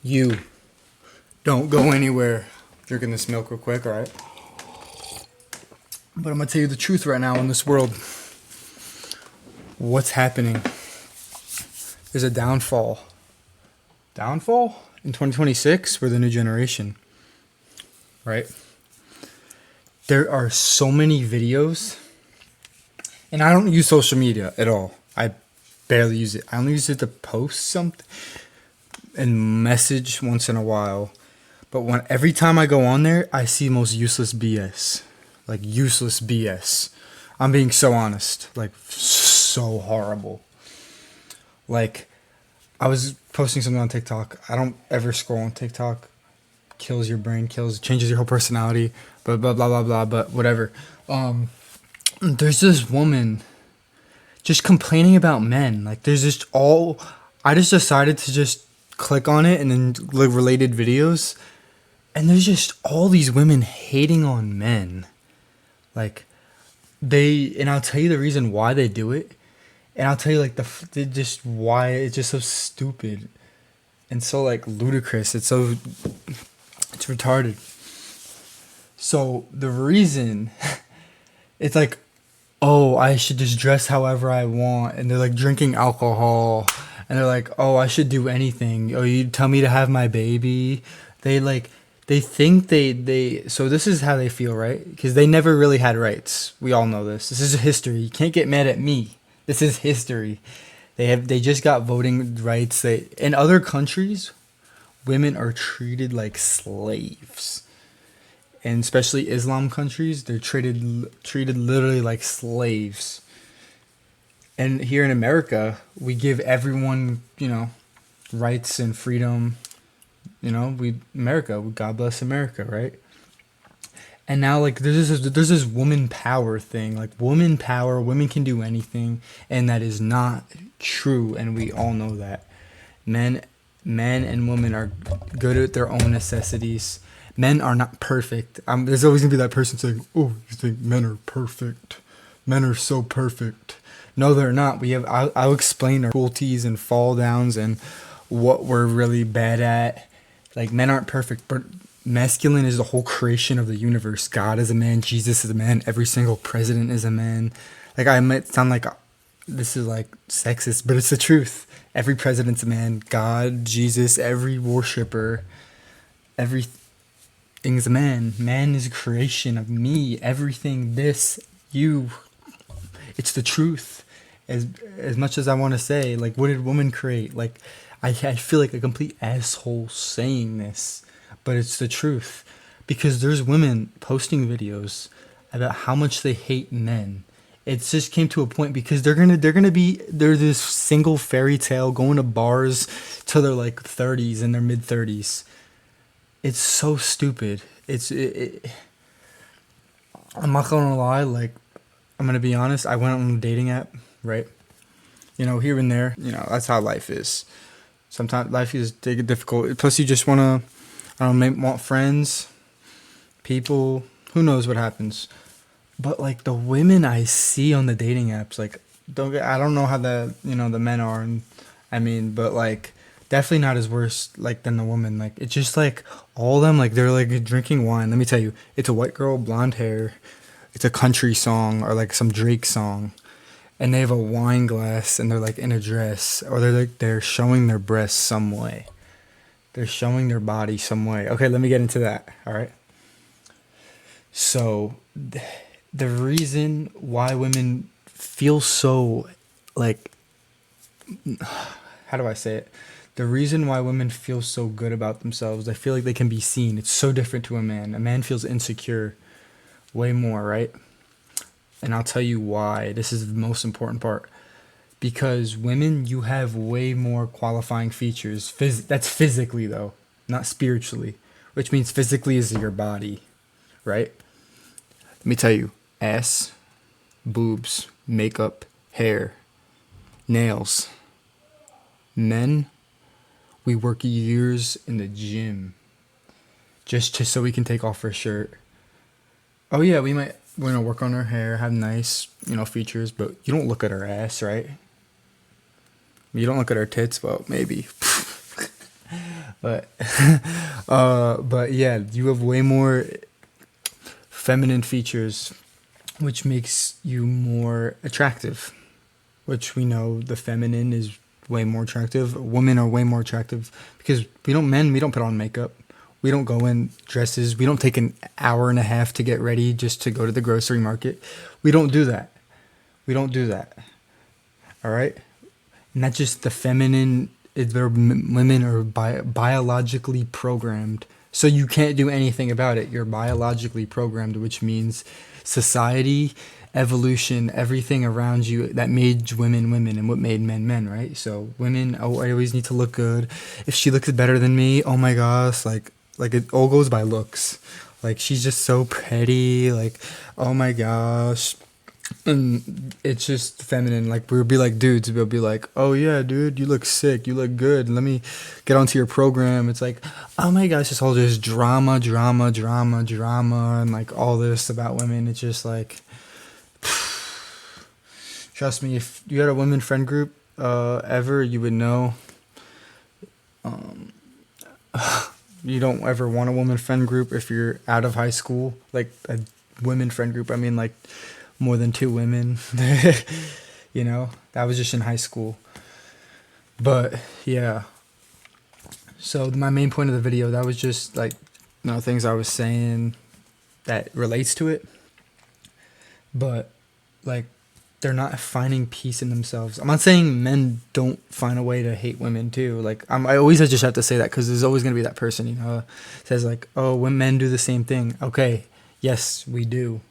You don't go anywhere. Drinking this milk real quick, alright? But I'm gonna tell you the truth right now in this world. What's happening? There's a downfall. Downfall? In 2026, we're the new generation. Right? There are so many videos. And I don't use social media at all. I barely use it. I only use it to post something and message once in a while. But every time I go on there, I see most useless BS. Like useless BS. I'm being so honest. Like so horrible. Like I was posting something on TikTok. I don't ever scroll on TikTok. Kills your brain, changes your whole personality. Blah blah blah blah blah. But whatever. There's this woman just complaining about men. Like there's just I just decided to just click on it and then look related videos. And there's just all these women hating on men. Like, and I'll tell you the reason why they do it. And I'll tell you, like, why it's just so stupid. And so, like, ludicrous. It's retarded. So, the reason, it's like, oh, I should just dress however I want. And they're, like, drinking alcohol. And they're like, oh, I should do anything. Oh, you tell me to have my baby. They think so this is how they feel, right? Because they never really had rights. We all know this. This is history. You can't get mad at me. This is history. They just got voting rights. In other countries, women are treated like slaves. And especially Islam countries, they're treated literally like slaves. And here in America, we give everyone, rights and freedom. God bless America, right? And now, like, there's this woman power thing. Like, woman power, women can do anything. And that is not true. And we all know that. Men and women are good at their own necessities. Men are not perfect. There's always going to be that person saying, oh, you think men are perfect. Men are so perfect. No, they're not. I'll explain our cruelties and fall downs and what we're really bad at. Like, men aren't perfect, but masculine is the whole creation of the universe. God is a man. Jesus is a man. Every single president is a man. Like, I might sound like this is, like, sexist, but it's the truth. Every president's a man. God, Jesus, every worshiper, everything's a man. Man is a creation of me. Everything, this, you. It's the truth. As much as I want to say, like, what did women create? Like, I feel like a complete asshole saying this, but it's the truth. Because there's women posting videos about how much they hate men. It just came to a point because they're this single fairy tale going to bars till they're like 30s in their mid 30s. It's so stupid. I'm not gonna lie, like, I'm gonna be honest, I went on a dating app, right? Here and there, that's how life is. Sometimes life is difficult. Plus, you just want to, want friends, people. Who knows what happens? But, like, the women I see on the dating apps, like, I don't know how the men are, but, like, definitely not as worse, like, than the woman. Like, it's just, like, all of them, like, they're, like, drinking wine. Let me tell you, it's a white girl, blonde hair. It's a country song or, like, some Drake song. And they have a wine glass and they're, like, in a dress, or they're showing their breasts some way. They're showing their body some way. Okay, let me get into that. All right. So the reason why women feel so, like, how do I say it? The reason why women feel so good about themselves, they feel like they can be seen. It's so different to a man. A man feels insecure way more, right? And I'll tell you why. This is the most important part. Because women, you have way more qualifying features. That's physically, though, not spiritually. Which means physically is your body, right? Let me tell you. Ass, boobs, makeup, hair, nails. Men, we work years in the gym just so we can take off our shirt. Oh, yeah, we're going to work on our hair, have nice, features, but you don't look at our ass, right? You don't look at our tits, well, maybe. but but yeah, you have way more feminine features, which makes you more attractive. Which we know the feminine is way more attractive. Women are way more attractive because we don't put on makeup. We don't go in dresses. We don't take an hour and a half to get ready just to go to the grocery market. We don't do that. We don't do that. All right? Not just the feminine, women are biologically programmed. So you can't do anything about it. You're biologically programmed, which means society, evolution, everything around you that made women women and what made men men, right? So women, oh, I always need to look good. If she looks better than me, oh my gosh, like it all goes by looks. Like she's just so pretty, like oh my gosh. And it's just feminine. Like we'll be like dudes, we'll be like, oh yeah, dude, you look sick, you look good, let me get onto your program. It's like, oh my gosh, this whole just drama, and like all this about women. It's just like, trust me, if you had a women friend group ever, you would know. You don't ever want a woman friend group if you're out of high school. Like a women friend group, I mean like more than two women. You know, that was just in high school. But yeah, so my main point of the video, that was just like, you know, things I was saying that relates to it. But like, they're not finding peace in themselves. I'm not saying men don't find a way to hate women too. Like I always just have to say that because there's always gonna be that person, you know, says like, oh, when men do the same thing. Okay, yes, we do.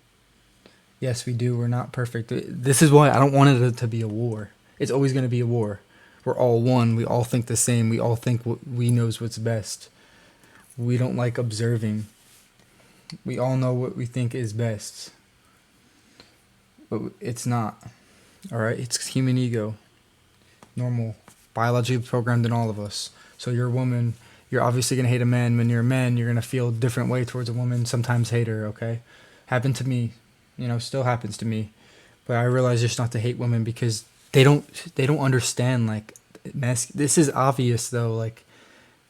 Yes, we do. We're not perfect. This is why I don't want it to be a war. It's always gonna be a war. We're all one. We all think the same. We all think we knows what's best. We don't like observing. We all know what we think is best. But it's not. All right? It's human ego. Normal. Biologically programmed in all of us. So you're a woman. You're obviously going to hate a man. When you're a man, you're going to feel a different way towards a woman. Sometimes hate her, okay? Happened to me. You know, still happens to me. But I realize just not to hate women because they don't understand, like, this is obvious, though. Like,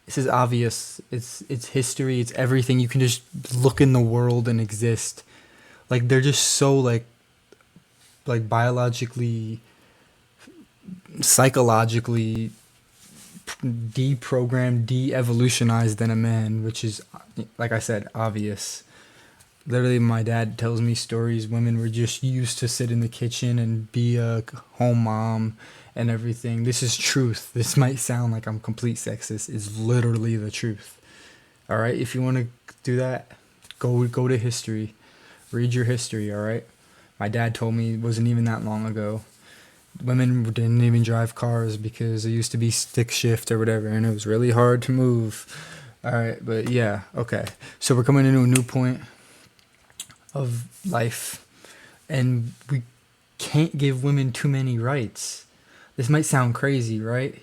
this is obvious. It's history. It's everything. You can just look in the world and exist. Like, they're just so, like biologically, psychologically deprogrammed, de-evolutionized than a man, which is, like I said, obvious. Literally, my dad tells me stories. Women were just used to sit in the kitchen and be a home mom and everything. This is truth. This might sound like I'm complete sexist. It's literally the truth. All right? If you want to do that, go to history. Read your history, all right? My dad told me it wasn't even that long ago. Women didn't even drive cars because it used to be stick shift or whatever, and it was really hard to move. All right, but yeah, okay. So we're coming into a new point of life, and we can't give women too many rights. This might sound crazy, right?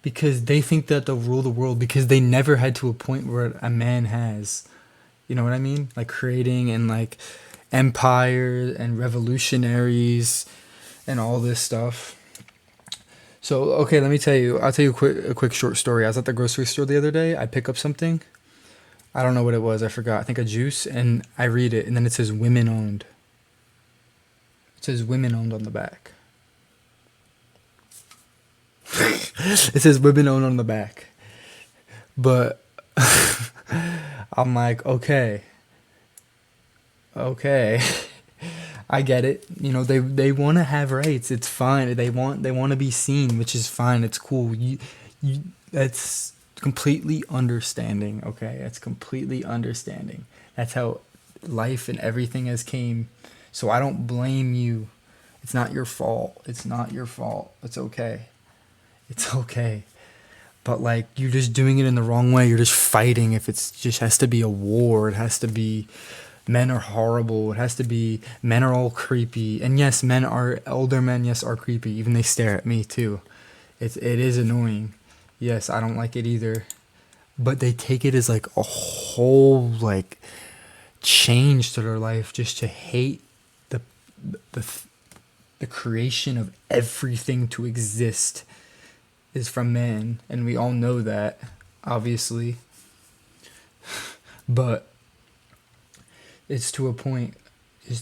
Because they think that they'll rule the world because they never had to a point where a man has. You know what I mean? Like creating and like empires and revolutionaries and all this stuff. So, okay, let me tell you. I'll tell you a quick short story. I was at the grocery store the other day. I pick up something. I don't know what it was. I forgot. I think a juice. And I read it. And then it says women owned. It says women owned on the back. It says women owned on the back. But I'm like, okay. I get it. You know, they want to have rights. It's fine. They want to be seen, which is fine. It's cool. You that's completely understanding, okay? That's completely understanding. That's how life and everything has came. So I don't blame you. It's not your fault. It's not your fault. It's okay. It's okay. But like you're just doing it in the wrong way. You're just fighting. If it's just has to be a war, it has to be men are horrible. It has to be men are all creepy. And yes, older men, yes, are creepy. Even they stare at me too. It is annoying. Yes, I don't like it either. But they take it as like a whole like change to their life just to hate the creation of everything to exist is from men, and we all know that. obviously, but it's to a point. It's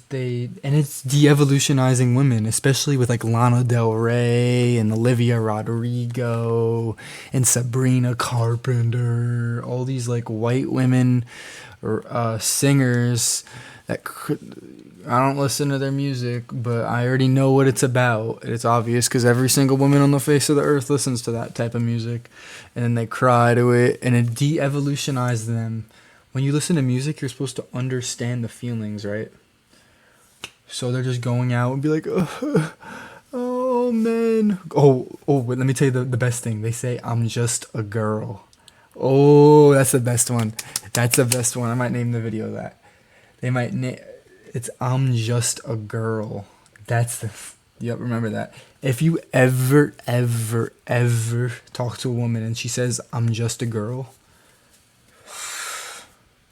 de-evolutionizing women, especially with like Lana Del Rey and Olivia Rodrigo and Sabrina Carpenter, all these like white women or singers that I don't listen to their music, but I already know what it's about. It's obvious because every single woman on the face of the earth listens to that type of music, and then they cry to it, and it de-evolutionized them. When you listen to music, you're supposed to understand the feelings, right? So they're just going out and be like, oh man. But let me tell you the best thing. They say, I'm just a girl. Oh, that's the best one. That's the best one. I might name the video that. They might it's I'm just a girl. Yep, remember that. If you ever talk to a woman and she says, I'm just a girl.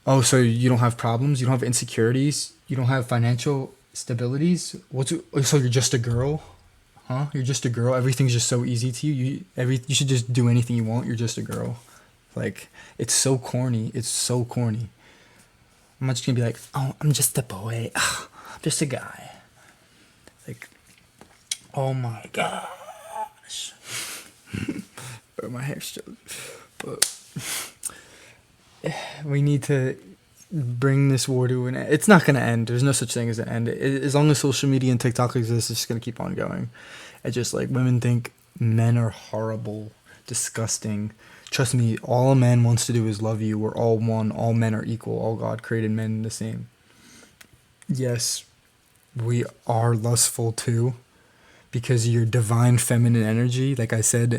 Oh, so you don't have problems? You don't have insecurities? You don't have financial stabilities? So you're just a girl? Huh? You're just a girl? Everything's just so easy to you? You should just do anything you want. You're just a girl. Like, it's so corny. It's so corny. I'm not just gonna be like, oh, I'm just a boy. Oh, I'm just a guy. Like, oh my gosh. My hair's still... But we need to bring this war to an end. It's not going to end. There's no such thing as an end. As long as social media and TikTok exists, it's just going to keep on going. It's just like women think men are horrible, disgusting. Trust me, all a man wants to do is love you. We're all one. All men are equal. All God created men the same. Yes, we are lustful too, because your divine feminine energy, like I said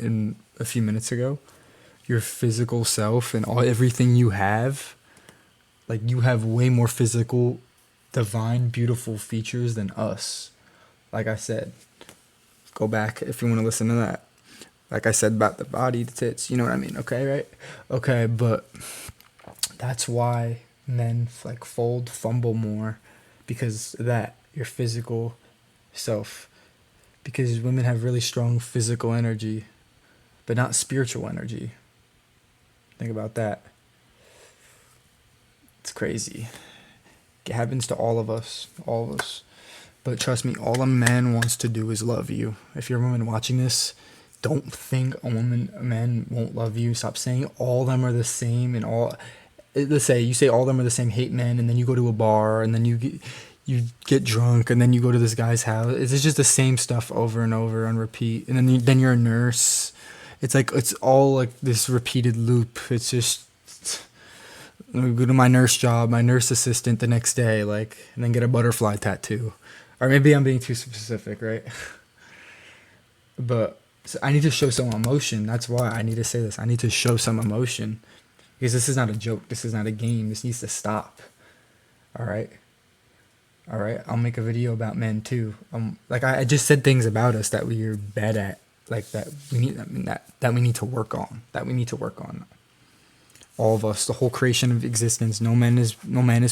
a few minutes ago, your physical self and everything you have, like you have way more physical, divine, beautiful features than us. Like I said, go back if you want to listen to that. Like I said about the body, the tits, you know what I mean? Okay, right? Okay, but that's why men like fumble more, because of that, your physical self. Because women have really strong physical energy, but not spiritual energy. Think about that. It's crazy. It happens to all of us. But trust me, all a man wants to do is love you. If you're a woman watching this, don't think a man won't love you. Stop saying all of them are the same and all. Let's say you say all of them are the same, hate men, and then you go to a bar and then you get drunk and then you go to this guy's house. It's just the same stuff over and over on repeat. And then you're a nurse. It's like, it's all like this repeated loop. It's just, let me go to my nurse job, my nurse assistant the next day, like, and then get a butterfly tattoo. Or maybe I'm being too specific, right? But so I need to show some emotion. That's why I need to say this. I need to show some emotion, because this is not a joke. This is not a game. This needs to stop. All right. I'll make a video about men too. Like I just said things about us that we're bad at. Like that we need, that we need to work on. All of us, the whole creation of existence. No man is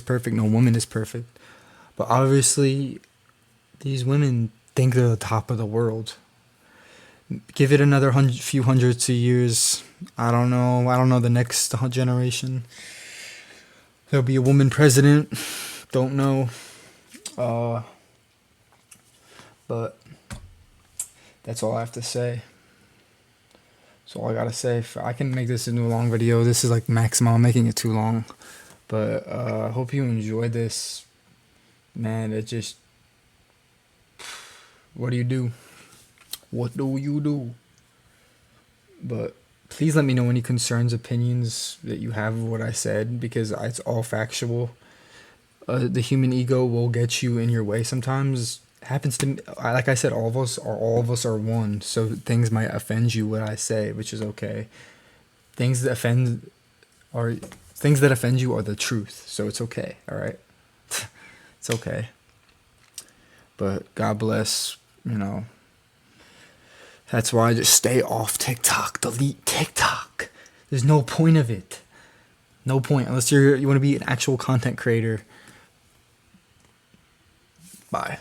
perfect. No woman is perfect. But obviously, these women think they're the top of the world. Give it another few hundreds of years. I don't know the next generation. There'll be a woman president. Don't know. But that's all I have to say. That's all I gotta say. I can make this into a long video. This is like maximum. I'm making it too long. But I hope you enjoyed this. Man, it just... What do you do? What do you do? But please let me know any concerns, opinions that you have of what I said, because it's all factual. The human ego will get you in your way sometimes. It happens to me. Like I said, all of us are one. So things might offend you what I say, which is okay. Things that offend you are the truth. So it's okay. All right. It's okay. But God bless. You know. That's why I just stay off TikTok. Delete TikTok. There's no point of it. No point unless you want to be an actual content creator. Bye.